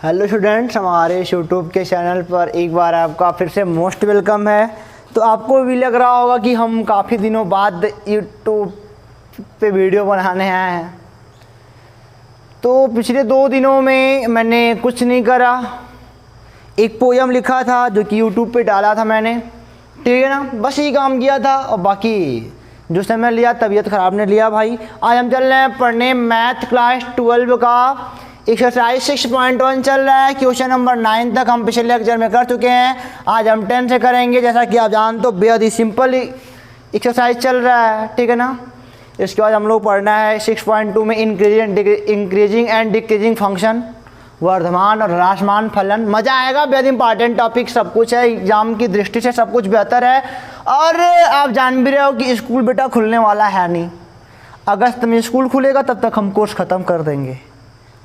Hello students, हमारे YouTube के channel पर एक बार आपका फिर से मोस्ट वेलकम है। तो आपको भी लग रहा होगा कि हम काफ़ी दिनों बाद यूट्यूब पे वीडियो बनाने आए हैं। तो पिछले 2 दिनों में मैंने कुछ नहीं करा, एक पोयम लिखा था जो कि यूट्यूब पे डाला था मैंने, ठीक है ना। बस यही काम किया था और बाकी जो समय लिया तबीयत ख़राब ने लिया भाई। आज हम चल रहे हैं पढ़ने मैथ क्लास 12 का एक्सरसाइज 6.1 चल रहा है। क्वेश्चन नंबर 9 तक हम पिछले लेक्चर में कर चुके हैं। आज हम 10 से करेंगे। जैसा कि आप जानते हो बेहद ही सिंपल एक्सरसाइज चल रहा है, ठीक है ना। इसके बाद हम लोग पढ़ना है 6.2 में इंक्रीजिंग एंड डिक्रीजिंग फंक्शन, वर्धमान और ह्रासमान फलन। मज़ा आएगा, बेहद इंपॉर्टेंट टॉपिक सब कुछ है, एग्जाम की दृष्टि से सब कुछ बेहतर है। और आप जान भी रहे हो कि स्कूल बेटा खुलने वाला है नहीं, अगस्त में स्कूल खुलेगा, तब तक हम कोर्स ख़त्म कर देंगे।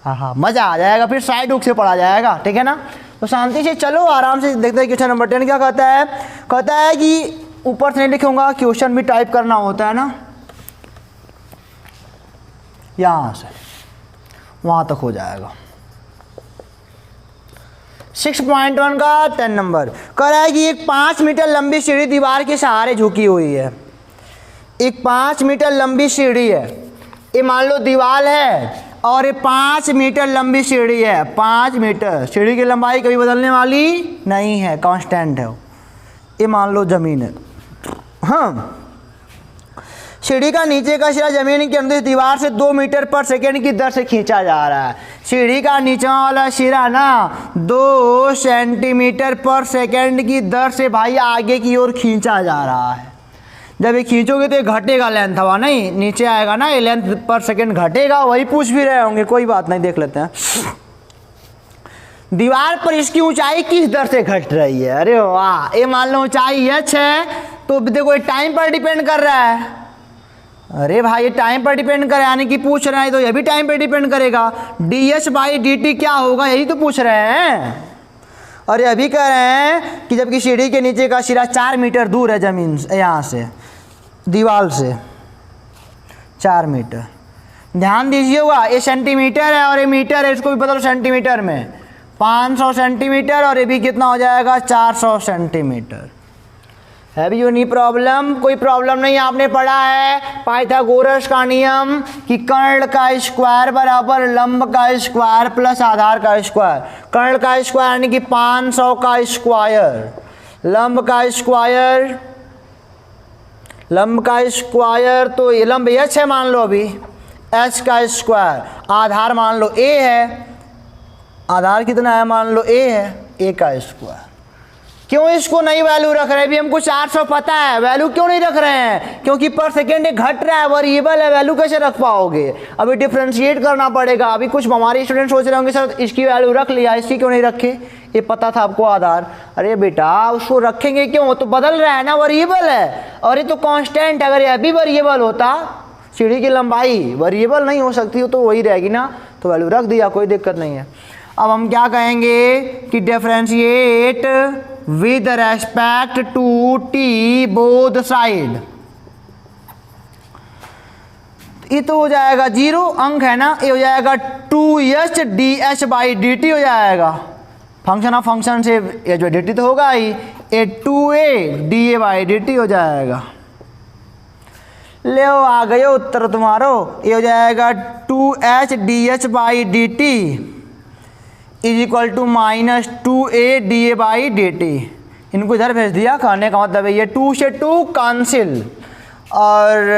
हाँ, मज़ा आ जाएगा, फिर साइड बुक से पढ़ा जाएगा, ठीक है ना। तो शांति से चलो, आराम से देखते हैं। क्वेश्चन नंबर 10 क्या कहता है। कहता है कि ऊपर से नहीं लिखूंगा, क्वेश्चन भी टाइप करना होता है ना, यहाँ से वहाँ तक हो जाएगा। 6.1 का 10 नंबर कह रहा है कि एक 5 मीटर लंबी सीढ़ी दीवार के सहारे झुकी हुई है। एक 5 मीटर लंबी सीढ़ी है, ये मान लो दीवार है और ये 5 मीटर लंबी सीढ़ी है। 5 मीटर सीढ़ी की लंबाई कभी बदलने वाली नहीं है, कांस्टेंट है। ये मान लो जमीन है, हाँ। सीढ़ी का नीचे का सिरा जमीन के अंदर दीवार से 2 मीटर पर सेकेंड की दर से खींचा जा रहा है। सीढ़ी का नीचे वाला सिरा ना 2 सेंटीमीटर पर सेकेंड की दर से भाई आगे की ओर खींचा जा रहा है। जब ये खींचोगे तो ये घटेगा लेंथ, हवा नहीं नीचे आएगा ना, ये लेंथ पर सेकेंड घटेगा। वही पूछ भी रहे होंगे, कोई बात नहीं, देख लेते हैं। दीवार पर इसकी ऊंचाई किस दर से घट रही है। अरे वाह, ये मान लो ऊंचाई h है, तो देखो ये टाइम पर डिपेंड कर रहा है। अरे भाई ये टाइम पर डिपेंड करे, यानी कि पूछ रहे हैं तो ये भी टाइम पर डिपेंड करेगा। dh/dt क्या होगा, यही तो पूछ रहे हैं। और ये अभी कह रहे हैं कि जबकि सीढ़ी के नीचे का सिरा 4 मीटर दूर है जमीन से, यहाँ से दीवार से 4 मीटर। ध्यान दीजिएगा, ये सेंटीमीटर है और ये मीटर है, इसको भी बदलो सेंटीमीटर में। 500 सेंटीमीटर और ये भी कितना हो जाएगा, 400 सेंटीमीटर। है भी यूनी प्रॉब्लम, कोई प्रॉब्लम नहीं। आपने पढ़ा है पाइथागोरस का नियम कि कर्ण का स्क्वायर बराबर लंब का स्क्वायर प्लस आधार का स्क्वायर। कर्ण का स्क्वायर यानी कि 500 का स्क्वायर, लंब का स्क्वायर, लंब का स्क्वायर, तो ये लंब h है मान लो, अभी h का स्क्वायर, आधार मान लो a है, आधार कितना है मान लो a है, a का स्क्वायर। क्यों इसको नई वैल्यू रख रहे हैं, अभी हमको 400 पता है, वैल्यू क्यों नहीं रख रहे हैं, क्योंकि पर सेकेंड घट रहा है, वेरिएबल है, वैल्यू कैसे रख पाओगे, अभी डिफ्रेंशिएट करना पड़ेगा। अभी कुछ हमारे स्टूडेंट सोच रहे होंगे सर इसकी वैल्यू रख लिया, इसकी क्यों नहीं रखे, ये पता था आपको आधार। अरे बेटा उसको रखेंगे क्यों, तो बदल रहा है ना, वेरिएबल है, और ये तो कांस्टेंट। अगर ये अभी वेरिएबल होता, सीढ़ी की लंबाई वेरिएबल नहीं हो सकती हो तो वही रहेगी ना, तो वैल्यू रख दिया, कोई दिक्कत नहीं है। अब हम क्या कहेंगे कि differentiate with respect to t both side. ये तो हो जाएगा 0 अंक है ना, ये हो जाएगा 2h dh/dt हो जाएगा। फंक्शन ऑफ फंक्शन से h/dt तो होगा ही, ये 2a dA/dt हो जाएगा। ले आ गए उत्तर तुम्हारो, ये हो जाएगा 2h dh/dt is equal to -2a dA/dt। इनको इधर भेज दिया, कहने का मतलब है ये 2 से 2 कैंसिल। और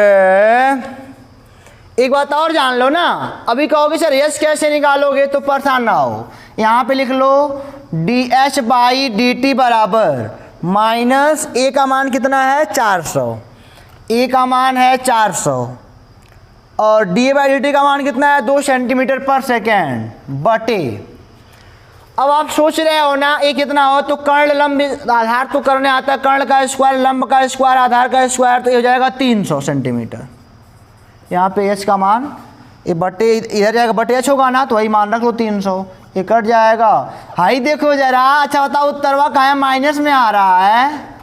एक बात और जान लो ना, अभी कहोगे सर यस कैसे निकालोगे, तो परेशान ना हो, यहाँ पे लिख लो dh/dt बराबर माइनस a का मान कितना है 400, a का मान है 400 और dA/dt का मान कितना है 2 सेंटीमीटर पर सेकेंड बटे। अब आप सोच रहे हो ना ये कितना हो, तो कर्ण लंब आधार तो करने आता है, कर्ण का स्क्वायर लंब का स्क्वायर आधार का स्क्वायर, तो ये हो जाएगा 300 सेंटीमीटर। यहाँ पे h का मान ये बटे इधर जाएगा, बटे h होगा ना, तो वही मान रख लो 300, ये कट जाएगा। हाई देखो जरा, अच्छा बताओ उत्तरवा कहाँ माइनस में आ रहा है,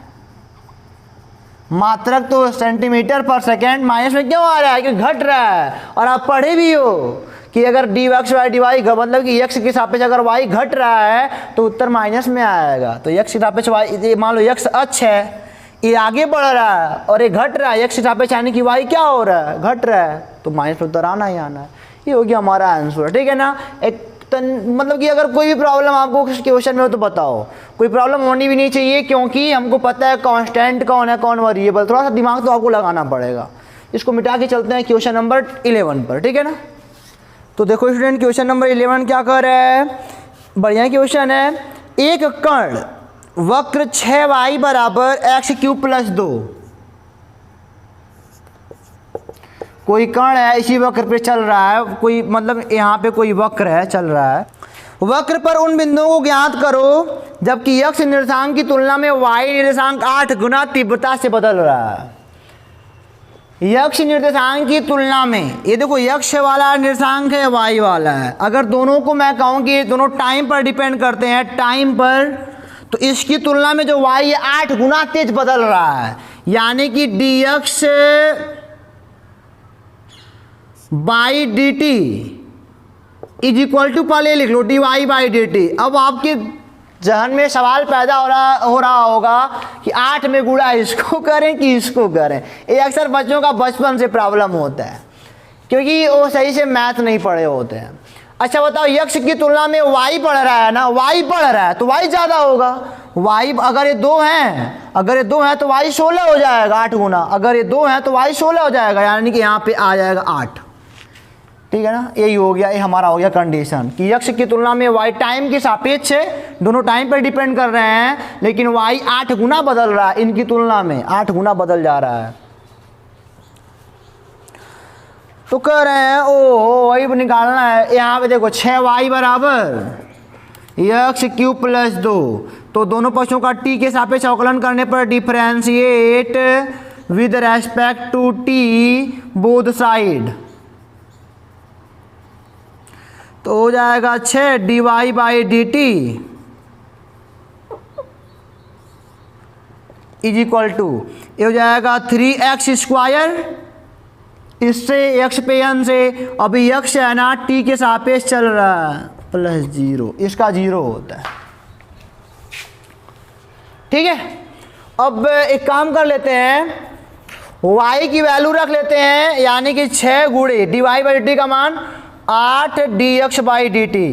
मात्रक तो सेंटीमीटर पर सेकेंड माइनस में क्यों आ रहा है, क्योंकि घट रहा है। और आप पढ़े भी हो कि अगर d x by d y मतलब कि एक्स के सापेक्ष अगर वाई घट रहा है तो उत्तर माइनस में आएगा। तो एक्स के सापेक्ष वाई, मान लो एक्स अक्ष है, ये आगे बढ़ रहा है और ये घट रहा है, एक्स के सापेक्ष यानी कि वाई क्या हो रहा है, घट रहा है, तो माइनस उत्तर आना ही आना है। ये हो गया हमारा आंसर, ठीक है ना। एक मतलब कि अगर कोई भी प्रॉब्लम आपको क्वेश्चन में हो तो बताओ, कोई प्रॉब्लम होनी भी नहीं चाहिए, क्योंकि हमको पता है कांस्टेंट कौन है कौन वेरिएबल, थोड़ा सा दिमाग तो आपको लगाना पड़ेगा। इसको मिटा के चलते हैं क्वेश्चन नंबर 11 पर, ठीक है ना। तो देखो स्टूडेंट, क्वेश्चन नंबर 11 क्या कर रहा है, बढ़िया क्वेश्चन है। एक कर्ण वक्र 6y बराबर x³ + 2, कोई कर्ण है इसी वक्र पे चल रहा है, कोई मतलब यहाँ पे कोई वक्र है चल रहा है, वक्र पर उन बिंदुओं को ज्ञात करो जबकि x निर्देशांक की तुलना में y निर्देशांक 8 गुना तीव्रता से बदल रहा है। x निर्देशांक की तुलना में, ये देखो x वाला निर्देशांक है, y वाला है, अगर दोनों को मैं कहूँ कि दोनों टाइम पर डिपेंड करते हैं, टाइम पर, तो इसकी तुलना में जो y 8 गुना तेज बदल रहा है, यानी कि dx by d t is equal to, पहले लिख लो dy बाई डी टी। अब आपके जहन में सवाल पैदा हो रहा होगा कि 8 में गुणा इसको करें कि इसको करें। ये अक्सर बच्चों का बचपन से प्रॉब्लम होता है, क्योंकि वो सही से मैथ नहीं पढ़े होते हैं। अच्छा बताओ, x की तुलना में y बढ़ रहा है ना, y बढ़ रहा है तो y ज़्यादा होगा। y अगर ये 2 हैं, अगर ये 2 हैं तो y 16 हो जाएगा 8 गुना, अगर ये 2 हैं तो y 16 हो जाएगा, यानी कि यहाँ पे आ जाएगा 8, ठीक है ना। यही हो गया, ये हमारा हो गया कंडीशन कि x की तुलना में y टाइम के सापेक्ष है, दोनों टाइम पर डिपेंड कर रहे हैं, लेकिन y 8 गुना बदल रहा है, इनकी तुलना में 8 गुना बदल जा रहा है। तो कह रहे हैं ओ वही निकालना है। यहाँ पे देखो 6y बराबर x³ + 2, तो दोनों पक्षों का t के सापेक्ष अवकलन करने पर differentiate with respect to t both side, तो हो जाएगा 6 dy by d t is equal to, ये हो जाएगा 3x², इससे x पे n से, अभी x है ना t के सापेक्ष चल रहा है, +0, इसका 0 होता है, ठीक है। अब एक काम कर लेते हैं, y की वैल्यू रख लेते हैं, यानी कि 6 गुणे dy बाई डी टी का मान 8 dx by d T,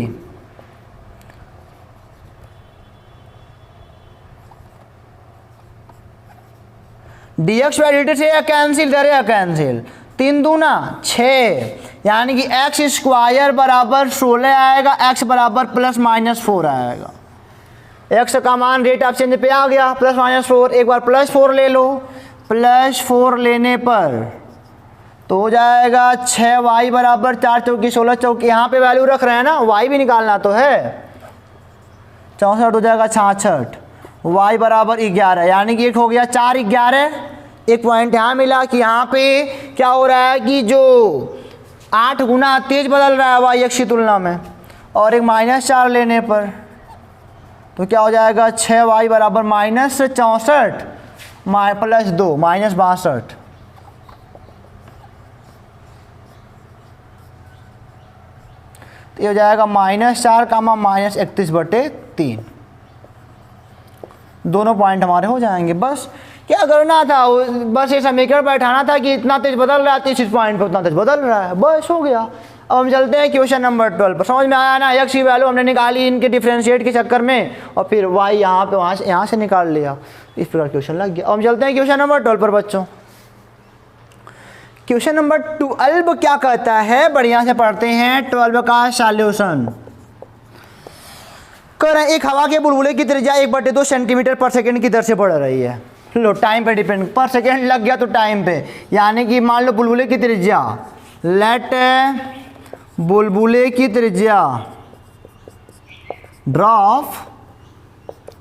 dx by d T से कैंसिल करेगा, कैंसिल, 3 दूना 6, यानी कि x² बराबर 16 आएगा, x बराबर +-4 आएगा। x का मान रेट ऑफ चेंज पे आ गया +-4, एक बार +4 ले लो, +4 लेने पर तो हो जाएगा 6y बराबर 4 चौकी 16 चौकी, यहाँ पे वैल्यू रख रहे हैं ना, y भी निकालना तो है, 64 हो जाएगा 66, y बराबर 11, यानी कि एक हो गया 4 11। एक पॉइंट यहाँ मिला कि यहाँ पे क्या हो रहा है कि जो 8 गुना तेज बदल रहा है y x की तुलना में, और एक -4 लेने पर तो क्या हो जाएगा 6y बराबर -64 +2 -62, तो ये हो जाएगा -4 -31/3, दोनों पॉइंट हमारे हो जाएंगे। बस क्या करना था, बस ये समीकरण बैठाना था कि इतना तेज बदल रहा है, इस पॉइंट पे उतना तेज बदल रहा है, बस हो गया। अब हम चलते हैं क्वेश्चन नंबर 12 पर। समझ में आया ना, x की वैल्यू हमने निकाली इनके डिफरेंशिएट के चक्कर में, और फिर y यहाँ पे यहाँ से निकाल लिया, इस प्रकार क्वेश्चन लग गया। अब हम चलते हैं क्वेश्चन नंबर 12 पर बच्चों। क्वेश्चन नंबर 12 क्या कहता है, बढ़िया से पढ़ते हैं 12 का सॉल्यूशन। कह रहे हैं एक हवा के बुलबुले की त्रिज्या 1/2 सेंटीमीटर पर सेकंड की दर से बढ़ रही है। लो टाइम पे डिपेंड, पर सेकंड लग गया तो टाइम पे, यानी कि मान लो बुलबुले की त्रिज्या, लेट बुलबुले की त्रिज्या drop,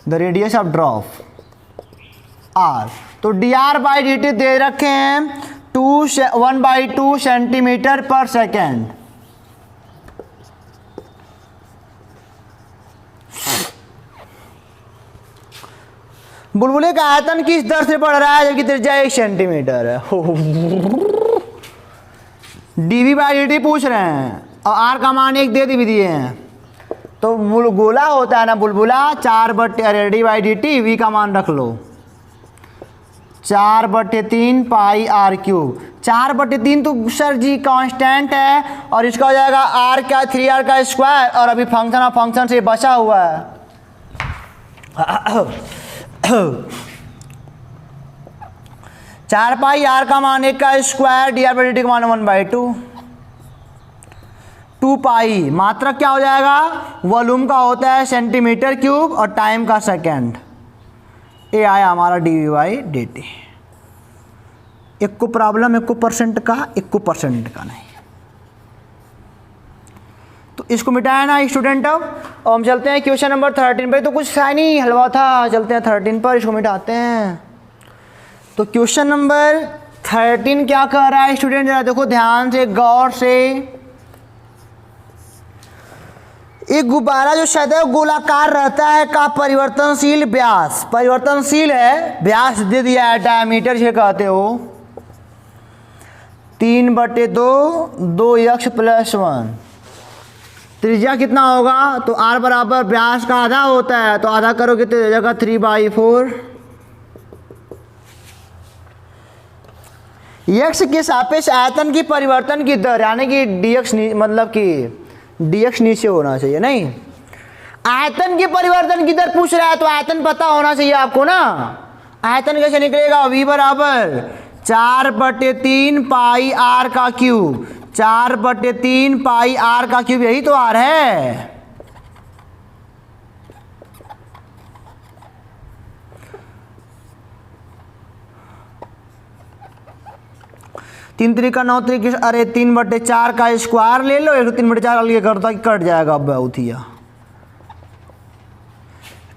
the radius of drop r, तो dr बाई डी टी दे रखे हैं 1/2 सेंटीमीटर पर सेकेंड। बुलबुले का आयतन किस दर से बढ़ रहा है जबकि त्रिज्या 1 सेंटीमीटर है। dv बाई dt पूछ रहे हैं, और आर का मान 1 दे दिए हैं। तो बुलबुला होता है ना, बुलबुला 4/dy/dt, वी का मान रख लो 4/3 पाई आर क्यूब। 4/3 तो सर जी कांस्टेंट है, और इसका हो जाएगा आर का 3r का स्क्वायर, और अभी फंक्शन ऑफ फंक्शन से बचा हुआ है 4 पाई आर का मान 1 का स्क्वायर, dy/dt का मान 1/2। 2 पाई मात्रक क्या हो जाएगा, वॉल्यूम का होता है सेंटीमीटर क्यूब और टाइम का सेकंड। ये आया हमारा dv/dt। एक को प्रॉब्लम 1% का, 1% का नहीं। तो इसको मिटाया ना स्टूडेंट। अब और हम चलते हैं क्वेश्चन नंबर 13 पे। तो कुछ शाइनी हलवा था, चलते हैं 13 पर, इसको मिटाते हैं। तो क्वेश्चन नंबर 13 क्या कह रहा है स्टूडेंट, जरा देखो ध्यान से गौर से। एक गुब्बारा जो सदैव गोलाकार रहता है का परिवर्तनशील व्यास, परिवर्तनशील है, व्यास दे दिया है, डायमीटर से कहते हो 3/2 2x + 1। त्रिज्या कितना होगा, तो r बराबर व्यास का आधा होता है, तो आधा करोगे तो जगह 3/4। x के सापेक्ष आयतन की परिवर्तन की दर, यानी कि dx मतलब कि dx नीचे होना चाहिए, नहीं आयतन के परिवर्तन की दर पूछ रहा है, तो आयतन पता होना चाहिए आपको ना। आयतन कैसे निकलेगा, v बराबर 4/3 पाई r का क्यूब, 4/3 पाई r का क्यूब, यही तो r है। तीन त्रिका 9 त्रिक, अरे 3/4 का स्क्वायर ले लो, 3/4 लिए करता कट जाएगा। अब उठिया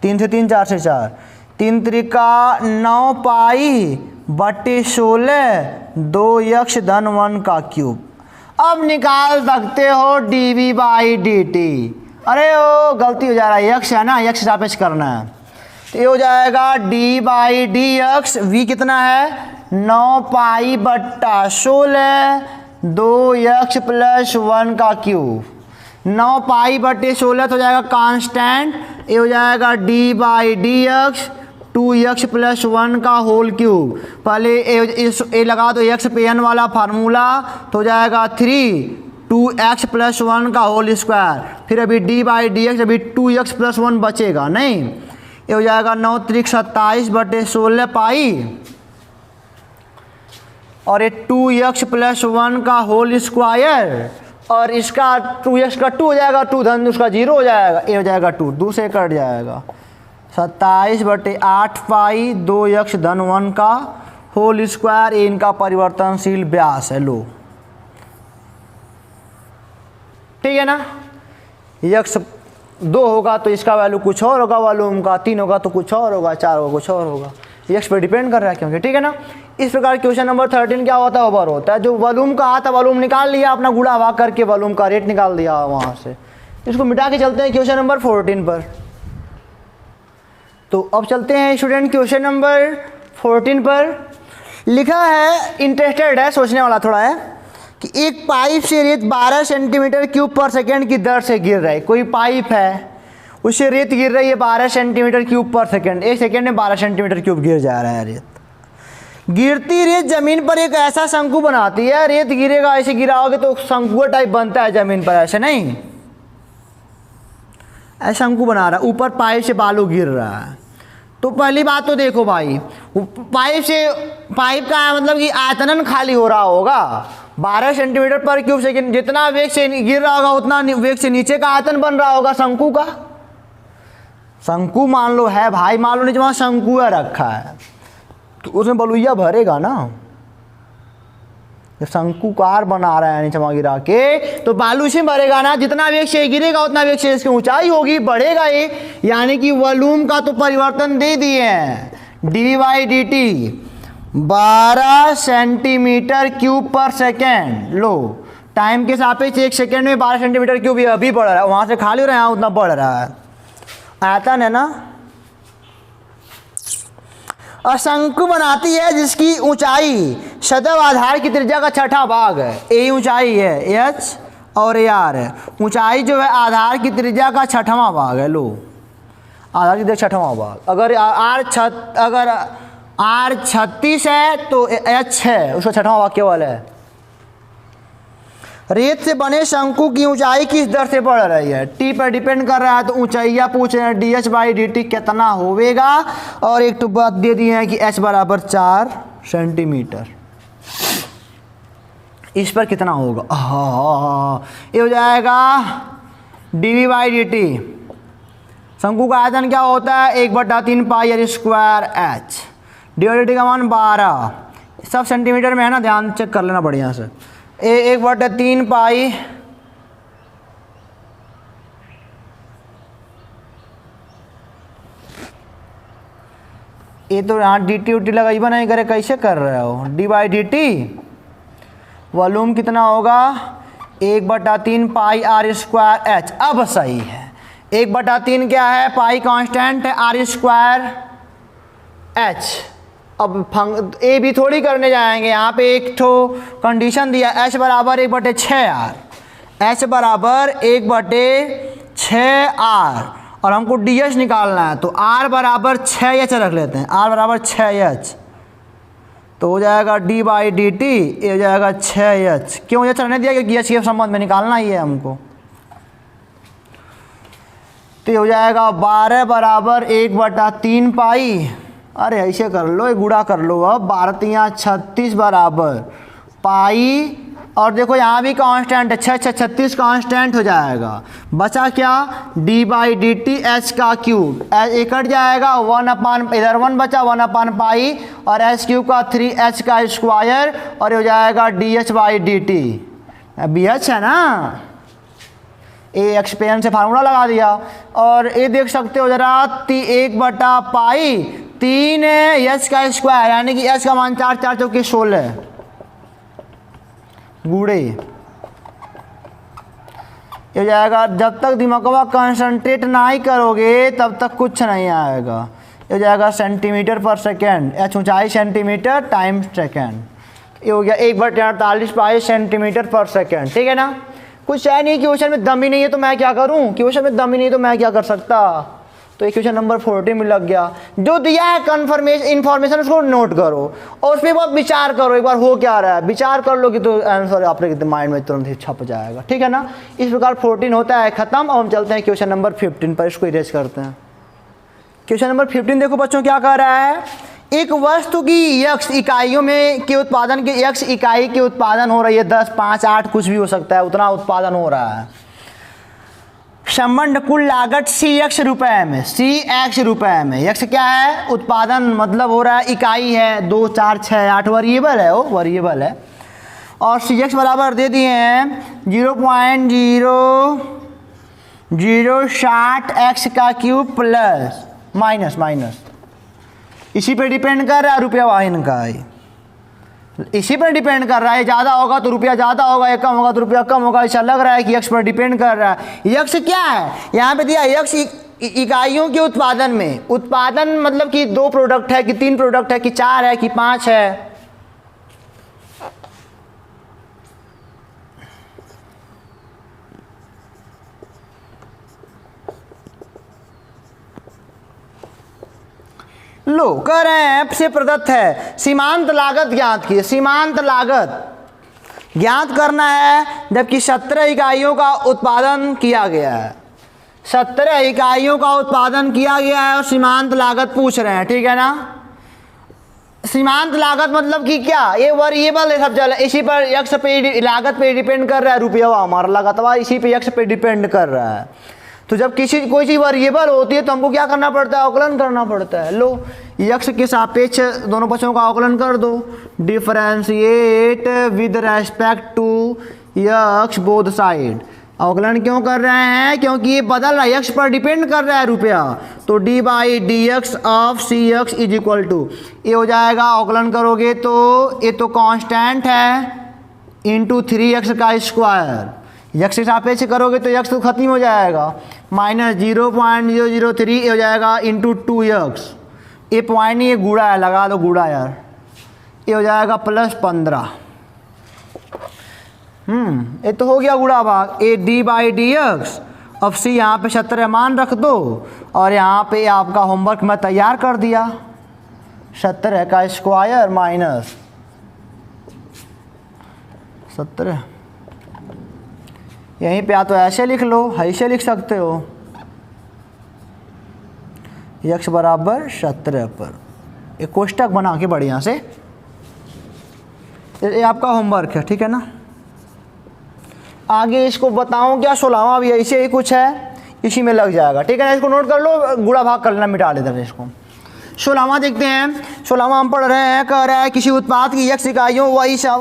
3 से 3 4 से 4, 3 त्रिका 9 पाई बटे 16 2x धन 1 का क्यूब। अब निकाल सकते हो dv/dt। अरे ओ गलती हो जा रहा है, x है ना, x सापेक्ष करना है, तो ये हो जाएगा d/dx। v कितना है 9 पाई बट्टा 16 2x + 1 का क्यूब। 9 पाई बटे 16 तो हो जाएगा कांस्टेंट, ये हो जाएगा d/dx 2x + 1 का होल क्यूब। पहले ए लगा दो x पे n वाला फार्मूला, तो हो जाएगा 3 2x + 1 का होल स्क्वायर। फिर अभी d/dx, अभी 2x + 1 बचेगा नहीं, ये हो जाएगा 9 त्रिक 27/16 पाई, और ये 2x + 1 का होल स्क्वायर, और इसका 2x का 2 हो जाएगा, 2 धन उसका 0 हो जाएगा, ये हो जाएगा 2 2 से कट जाएगा। 27/8 पाई 2x धन 1 का होल स्क्वायर, ये इनका परिवर्तनशील व्यास है। लो ठीक है ना, x 2 होगा तो इसका वैल्यू कुछ और होगा, वॉल्यूम का 3 होगा तो कुछ और होगा, 4 होगा कुछ और होगा, x पे डिपेंड कर रहा है क्योंकि, ठीक है ना। इस प्रकार क्वेश्चन नंबर 13 क्या होता है, ओवर होता है। जो वॉल्यूम का आता, वॉल्यूम निकाल लिया अपना, गुणा हवा करके वॉल्यूम का रेट निकाल दिया वहाँ से। इसको मिटा के चलते हैं क्वेश्चन नंबर 14 पर। तो अब चलते हैं स्टूडेंट क्वेश्चन नंबर 14 पर। लिखा है, इंटरेस्टेड है, सोचने वाला थोड़ा है, कि एक पाइप से रेत 12 सेंटीमीटर क्यूब पर सेकेंड की दर से गिर रहा है। कोई पाइप है, उससे रेत गिर रही है 12 सेंटीमीटर क्यूब पर सेकेंड, एक सेकेंड में 12 सेंटीमीटर क्यूब गिर जा रहा है रेत। गिरती रेत जमीन पर एक ऐसा शंकु बनाती है, रेत गिरेगा, ऐसे गिराओगे तो शंकु टाइप बनता है जमीन पर, ऐसे नहीं, ऐसा शंकु बना रहा है, ऊपर पाइप से बालू गिर रहा है। तो पहली बात तो देखो भाई, पाइप का मतलब कि आयतन खाली हो रहा होगा 12 सेंटीमीटर पर क्यूब सेकेंड, जितना वेग से गिर रहा होगा उतना वेग से नीचे का आयतन बन रहा होगा शंकु का। शंकु मान लो है भाई, मान लो नीचे वहाँ शंकु रखा है, तो उसमें बलुइया भरेगा ना। जब शंकुकार बना रहा है नीचे वहाँ गिरा के, तो बालू से भरेगा ना, जितना वेग से गिरेगा उतना वेग से इसकी ऊंचाई होगी, बढ़ेगा ये, यानी कि वॉल्यूम का तो परिवर्तन दे दिए हैं। dv/dt 12 सेंटीमीटर क्यूब पर सेकेंड। लो टाइम के सापेक्ष एक सेकेंड में 12 सेंटीमीटर क्यूब ये अभी बढ़ रहा है, वहाँ से खाली हो रहा है, उतना बढ़ रहा है, आयतन है ना। और शंकु बनाती है जिसकी ऊंचाई सदैव आधार की त्रिज्या का 6ठा भाग है, यही ऊंचाई है h, और ये आर है। ऊंचाई जो है आधार की त्रिज्या का छठवां भाग है। लो, आधार की त्रिज्या छठवां भाग। अगर आर 36 है तो एच है, उसका छठवां भाग केवल है। रेत से बने शंकु की ऊंचाई किस दर से बढ़ रही है? टी पर डिपेंड कर रहा है, तो ऊंचाइयाँ पूछ रहे हैं dh/dt कितना होवेगा, और एक तो बात दे दी है कि h बराबर 4 सेंटीमीटर। इस पर कितना होगा? ये हो जाएगा dv/dt। शंकु का आयतन क्या होता है? 1/3 पाई r स्क्वायर h। dv/dt का मान 12, सब सेंटीमीटर में है ना, ध्यान चेक कर लेना बढ़िया से। 1/3 पाई ये तो यहाँ dt उटी लगाई नहीं करे, कैसे कर रहे हो? d/dt वॉल्यूम कितना होगा? 1/3 पाई r स्क्वायर h। अब सही है, 1/3 क्या है? पाई कांस्टेंट है, r स्क्वायर h। अब ए भी थोड़ी करने जाएंगे, यहाँ पे एक ठो कंडीशन दिया, h बराबर 1/6r, h बराबर 1/6r, और हमको ds निकालना है, तो r बराबर 6h रख लेते हैं, r बराबर 6h, तो हो जाएगा d/dt, ये हो जाएगा 6h। क्यों h रहने दिया? क्योंकि h के संबंध में निकालना ही है हमको। तो ये हो जाएगा 12 बराबर 1/3 पाई, अरे ऐसे कर लो, ये गुणा कर लो। अब 12 36 बराबर पाई, और देखो यहाँ भी कांस्टेंट है, 6 36 कांस्टेंट हो जाएगा। बचा क्या? d/dt h का क्यूब, एक कट जाएगा, 1/, इधर 1 बचा, 1/, पाई, और h क्यूब का 3h का स्क्वायर, और ये हो जाएगा dh/dt। bh है ना, ए एक्स पेन से फार्मूला लगा दिया। और ये देख सकते हो जरा, 1/3 एच का स्क्वायर, यानी कि एच का मान 4 4 चौके 16 गुड़े। ये जाएगा, जब तक दिमागवा कंसंट्रेट नहीं करोगे तब तक कुछ नहीं आएगा। ये जाएगा सेंटीमीटर पर सेकेंड, एच ऊंचाई सेंटीमीटर टाइम सेकेंड, ये हो गया 1/48 पाई सेंटीमीटर पर सेकेंड। ठीक है ना, कुछ है नहीं, क्वेश्चन में दम ही नहीं है तो मैं क्या करूं? क्वेश्चन में दम ही नहीं तो मैं क्या कर सकता? तो एक क्वेश्चन नंबर 40 में लग गया। जो दिया है इन्फॉर्मेशन उसको नोट करो और उस पर बहुत विचार करो, एक बार हो क्या रहा है विचार कर लो कि तो आंसर आपके माइंड में तुरंत ही छप जाएगा। ठीक है ना, इस प्रकार 14 होता है खत्म। और हम चलते हैं क्वेश्चन नंबर 15 पर, इसको इरेज करते हैं। क्वेश्चन नंबर 15 देखो बच्चों क्या कह रहा है, एक वस्तु की x इकाइयों में के उत्पादन के x इकाई के उत्पादन हो रही है 10, 5, 8 कुछ भी हो सकता है, उतना उत्पादन हो रहा है। संबंध कुल लागत cx रुपए में, cx रुपए में, x क्या है उत्पादन मतलब हो रहा है, इकाई है 2, 4, 6, 8 वेरिएबल है, वो वेरिएबल है। और cx बराबर दे दिए हैं 0.0060 x का क्यूब प्लस माइनस माइनस, इसी पे डिपेंड कर रहा है रुपया वाहिन का, इसी पर डिपेंड कर रहा है। ज़्यादा होगा तो रुपया ज़्यादा होगा, या कम होगा तो रुपया कम होगा। ऐसा लग रहा है कि यक्ष पर डिपेंड कर रहा है। यक्ष क्या है यहाँ पे दिया, यक्ष इकाइयों के उत्पादन में, उत्पादन मतलब कि 2 प्रोडक्ट है कि 3 प्रोडक्ट है कि 4 है कि 5 है। लो कह रहे हैं से प्रदत्त है सीमांत लागत ज्ञात की, सीमांत लागत ज्ञात करना है, जबकि 17 इकाइयों का उत्पादन किया गया है, 17 इकाइयों का उत्पादन किया गया है और सीमांत लागत पूछ रहे हैं। ठीक है ना, सीमांत लागत मतलब कि क्या, ये वेरिएबल है सब चल, इसी पर यक्ष पे लागत पे डिपेंड कर रहा है, रुपया हमारा लागतवा इसी पे यक्ष पे डिपेंड कर रहा है। तो जब कोई चीज़ वेरिएबल होती है तो हमको क्या करना पड़ता है, अवकलन करना पड़ता है। लो यक्ष के सापेक्ष दोनों पक्षों का अवकलन कर दो, डिफरेंशिएट विद रेस्पेक्ट टू यक्ष बोथ साइड। अवकलन क्यों कर रहे हैं, क्योंकि ये बदल रहा है, यक्ष पर डिपेंड कर रहा है रुपया, तो d/dx of cx is equal to, ये हो जाएगा अवकलन करोगे तो ये तो कांस्टेंट है इंटू 3x का स्क्वायर, यक्ष के सापेक्ष करोगे तो यक्ष तो खत्म हो जाएगा, माइनस 0.003 हो जाएगा इंटू 2x, ये पॉइंट नहीं ये गुड़ा है, लगा लो गुड़ा यार, ये हो जाएगा प्लस 15। ये तो हो गया गुणा भाग A D by d x. अब सी यहाँ पे 17 मान रख दो और यहाँ पे आपका होमवर्क मैं तैयार कर दिया। 17 का स्क्वायर माइनस 17, यहीं पे या तो ऐसे लिख लो, ऐसे लिख सकते हो, x बराबर 17 पर एक कोष्टक बना के बढ़िया से। ये आपका होमवर्क है, ठीक है ना। आगे इसको बताऊं क्या, 16वां भी ऐसे ही कुछ है, इसी में लग जाएगा, ठीक है ना। इसको नोट कर लो, गुणा भाग कर लेना, मिटा लेते हैं इसको। 16वां देखते हैं। 16वां हम पढ़ रहे हैं, कह रहा है किसी उत्पाद की x इकाइयों,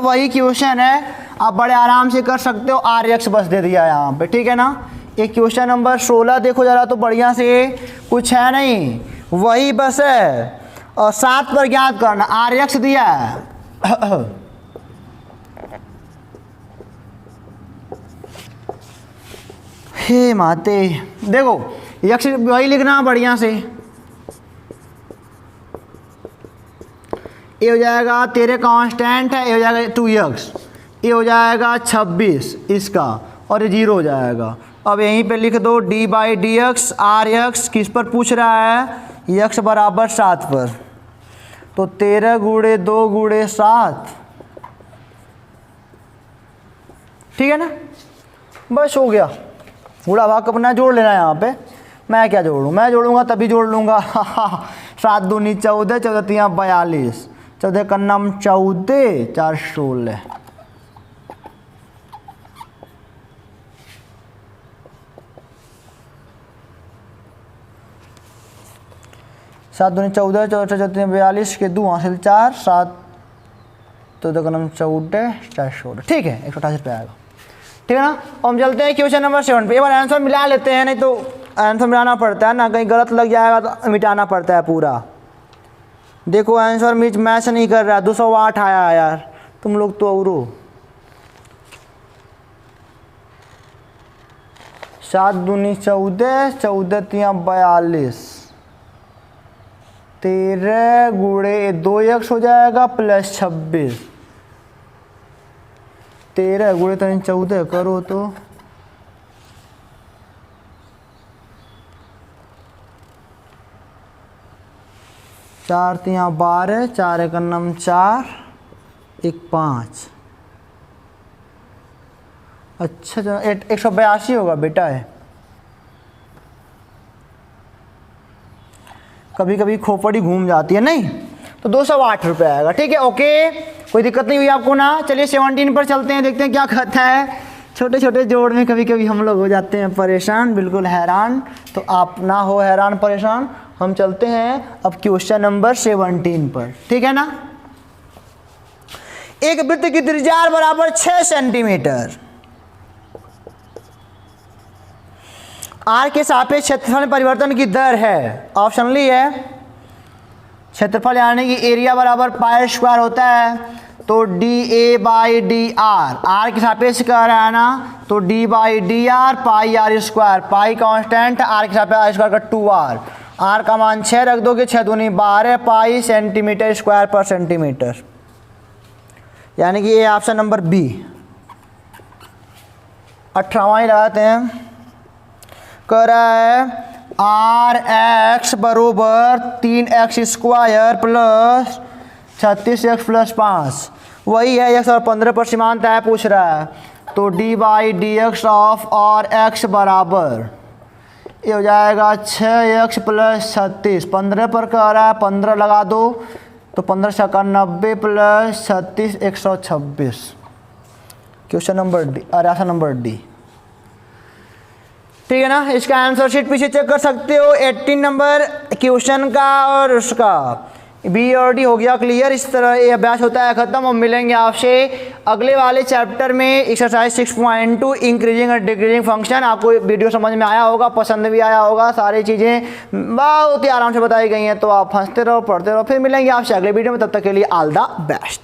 वही क्वेश्चन है, आप बड़े आराम से कर सकते हो। Rx बस दे दिया यहाँ पे, ठीक है ना। एक क्वेश्चन नंबर 16 देखो जरा तो बढ़िया से, कुछ है नहीं, वही बस है, और 7 पर ज्ञात करना, Rx दिया है। हे माते, देखो यक्ष वही लिखना बढ़िया से। ये हो जाएगा तेरे कांस्टेंट है, ये हो जाएगा 2x, ये हो जाएगा 26 इसका, और ये 0 हो जाएगा। अब यहीं पे लिख दो d by d x. R x किस पर पूछ रहा है, x बराबर 7 पर, तो 13 गुणे 2 गुणे 7, ठीक है ना। बस हो गया, गुणा भाग अपना जोड़ लेना। यहाँ पे मैं क्या जोड़ूँ, मैं जोड़ूंगा तभी जोड़ लूँगा। 7 दूनी 14, 14 तियाँ 42, 14 का नाम 14, 4 16। सात दूनी 14, 14 14 42 के 2 हासिल 4, 7 14 का नाम 14, 4 16, ठीक है। 128 रुपये आएगा, ठीक है ना। और हम चलते हैं क्वेश्चन नंबर 7 पे। एक बार आंसर मिला लेते हैं, नहीं तो आंसर मिलाना पड़ता है ना, कहीं गलत लग जाएगा तो मिटाना पड़ता है पूरा। देखो आंसर मैच नहीं कर रहा, 208 आया यार, तुम लोग तो औरो। 7 दूनी 14, 14 तियाँ 42, 13 गुणे 2x हो जाएगा प्लस 26, 13 गुणे 3 14 करो तो 4 तियाँ 12, 4 एक नम 4, 1 5, अच्छा 182 होगा बेटा है। कभी कभी खोपड़ी घूम जाती है, नहीं तो 208 रुपये आएगा, ठीक है। ओके, कोई दिक्कत नहीं हुई आपको ना। चलिए 17 पर चलते हैं, देखते हैं क्या कहता है। छोटे छोटे जोड़ में कभी कभी हम लोग हो जाते हैं परेशान, बिल्कुल हैरान, तो आप ना हो हैरान परेशान। हम चलते हैं अब क्वेश्चन नंबर 17 पर, ठीक है ना। एक वृत्त की त्रिज्या बराबर 6 सेंटीमीटर, आर के सापेक्ष क्षेत्रफल में परिवर्तन की दर है, ऑप्शनली है। क्षेत्रफल यानी कि एरिया बराबर पाई स्क्वायर होता है, तो d a by d r, r के सापेक्ष कह रहा है ना, तो d by d r pi r square, pi constant, r के सापेक्ष आर स्क्वायर का 2r, आर का मान 6 रख दोगे, 6 दूनी 12 पाई सेंटीमीटर स्क्वायर पर सेंटीमीटर, यानी कि ये ऑप्शन नंबर बी। 18वां ही लगाते हैं। कह रहा है आर एक्स बरोबर 3x square plus 36x plus 5, वही है x और 15 पर सीमांत है पूछ रहा है, तो d by d x of r x बराबर ये हो जाएगा 6x प्लस 36, 15 पर कह रहा है, 15 लगा दो तो 15 छक्का 90 plus 36 126। Question number D, answer number D, ठीक है ना। इसका आंसर शीट पीछे चेक कर सकते हो, 18 नंबर क्वेश्चन का और उसका बी और डी हो गया क्लियर। इस तरह ये अभ्यास होता है खत्म। हम मिलेंगे आपसे अगले वाले चैप्टर में एक्सरसाइज 6.2 इंक्रीजिंग और डिक्रीजिंग फंक्शन। आपको वीडियो समझ में आया होगा, पसंद भी आया होगा, सारी चीज़ें बहुत ही आराम से बताई गई हैं, तो आप हंसते रहो, पढ़ते रहो। फिर मिलेंगे आपसे अगले वीडियो में, तब तक के लिए ऑल द बेस्ट।